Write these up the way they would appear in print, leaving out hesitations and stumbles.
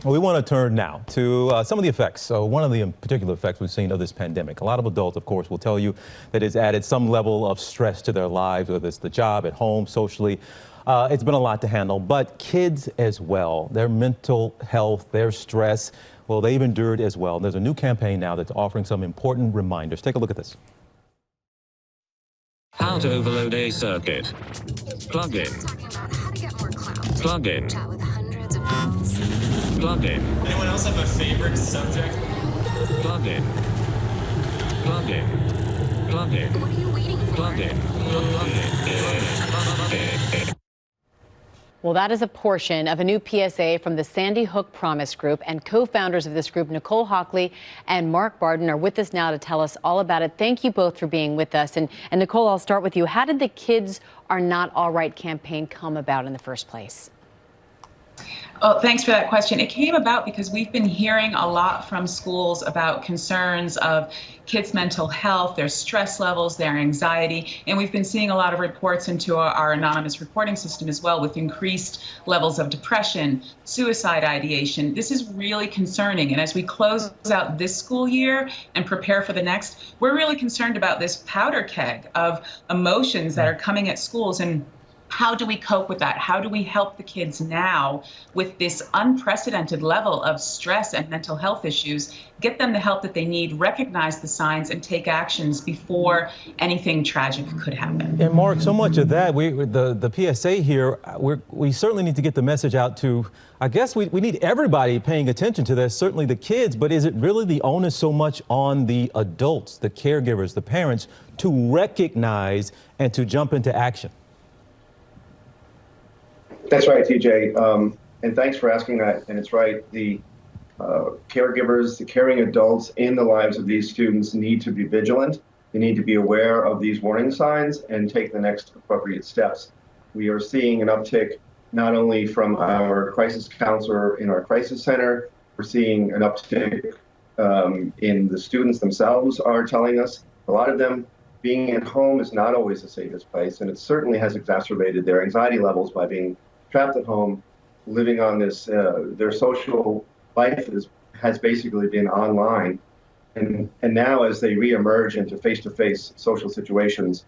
Well, we want to turn now to some of the effects. So one of the particular effects we've seen of this pandemic, a lot of adults, of course, will tell you that it's added some level of stress to their lives, whether it's the job, at home, socially. It's been a lot to handle, but kids as well, their mental health, their stress, well, they've endured as well. There's a new campaign now that's offering some important reminders. Take a look at this. How to overload a circuit. Plug in. Plug in. Plug in. Anyone else have a favorite subject? Plug in. Plug in. Plug in. What are you waiting for? Plug in. Plug in. Well, that is a portion of a new PSA from the Sandy Hook Promise Group, and co-founders of this group, Nicole Hockley and Mark Barden, are with us now to tell us all about it. Thank you both for being with us. And Nicole, I'll start with you. How did the Kids Are Not All Right campaign come about in the first place? Oh, thanks for that question. It came about because we've been hearing a lot from schools about concerns of kids' mental health, their stress levels, their anxiety, and we've been seeing a lot of reports into our anonymous reporting system as well, with increased levels of depression, suicide ideation. This is really concerning, and as we close out this school year and prepare for the next, we're really concerned about this powder keg of emotions that are coming at schools. And how do we cope with that? How do we help the kids now with this unprecedented level of stress and mental health issues, get them the help that they need, recognize the signs, and take actions before anything tragic could happen? And Mark, so much of that, the PSA here, we certainly need to get the message out to, I guess we need everybody paying attention to this, certainly the kids, but is it really the onus so much on the adults, the caregivers, the parents, to recognize and to jump into action? That's right, TJ, and thanks for asking that. And it's right, the caregivers, the caring adults in the lives of these students need to be vigilant. They need to be aware of these warning signs and take the next appropriate steps. We are seeing an uptick not only from our crisis counselor in our crisis center, we're seeing an uptick in the students themselves are telling us. A lot of them, being at home is not always the safest place, and it certainly has exacerbated their anxiety levels by being trapped at home, living on this, their social life has basically been online. And now as they reemerge into face-to-face social situations,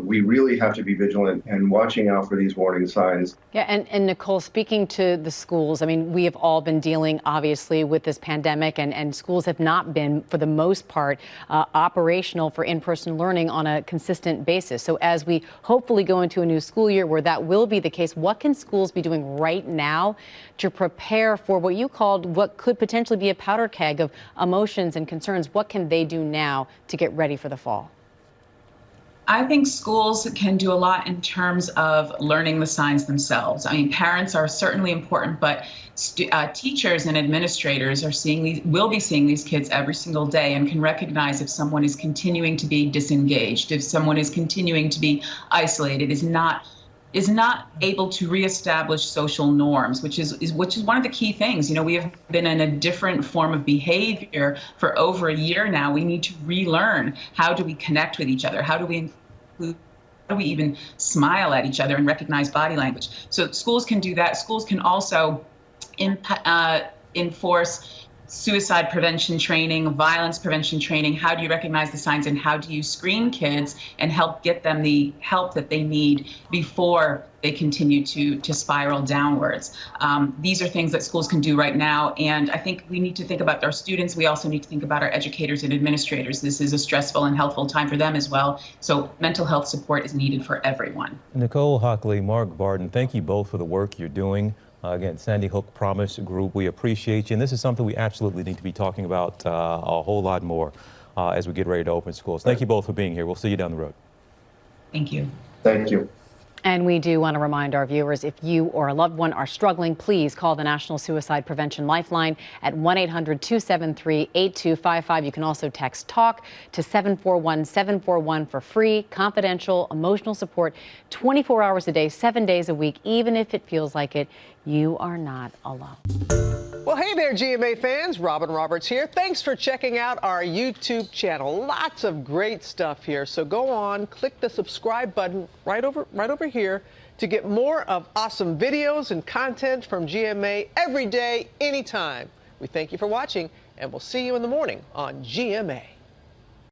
we really have to be vigilant and watching out for these warning signs. Yeah, and Nicole, speaking to the schools, I mean, we have all been dealing, obviously, with this pandemic, and schools have not been, for the most part, operational for in-person learning on a consistent basis. So as we hopefully go into a new school year where that will be the case, what can schools be doing right now to prepare for what you called what could potentially be a powder keg of emotions and concerns? What can they do now to get ready for the fall? I think schools can do a lot in terms of learning the signs themselves. I mean, parents are certainly important, but teachers and administrators will be seeing these kids every single day and can recognize if someone is continuing to be disengaged, if someone is continuing to be isolated, is not able to reestablish social norms, which is one of the key things. You know, we have been in a different form of behavior for over a year now. We need to relearn, how do we connect with each other? How do we include, how do we even smile at each other and recognize body language? So schools can do that. Schools can also enforce suicide prevention training, violence prevention training. How do you recognize the signs, and how do you screen kids and help get them the help that they need before they continue to spiral downwards? These are things that schools can do right now, and I think we need to think about our students. We also need to think about our educators and administrators. This is a stressful and helpful time for them as well, so mental health support is needed for everyone. Nicole Hockley, Mark Barden, thank you both for the work you're doing. Again, Sandy Hook Promise Group, we appreciate you. And this is something we absolutely need to be talking about a whole lot more as we get ready to open schools. Thank you both for being here. We'll see you down the road. Thank you. Thank you. And we do want to remind our viewers, if you or a loved one are struggling, please call the National Suicide Prevention Lifeline at 1-800-273-8255. You can also text TALK to 741-741 for free, confidential, emotional support, 24 hours a day, 7 days a week. Even if it feels like it, you are not alone. Well, hey there, GMA fans. Robin Roberts here. Thanks for checking out our YouTube channel. Lots of great stuff here. So go on, click the subscribe button right over here to get more of awesome videos and content from GMA every day, anytime. We thank you for watching, and we'll see you in the morning on GMA.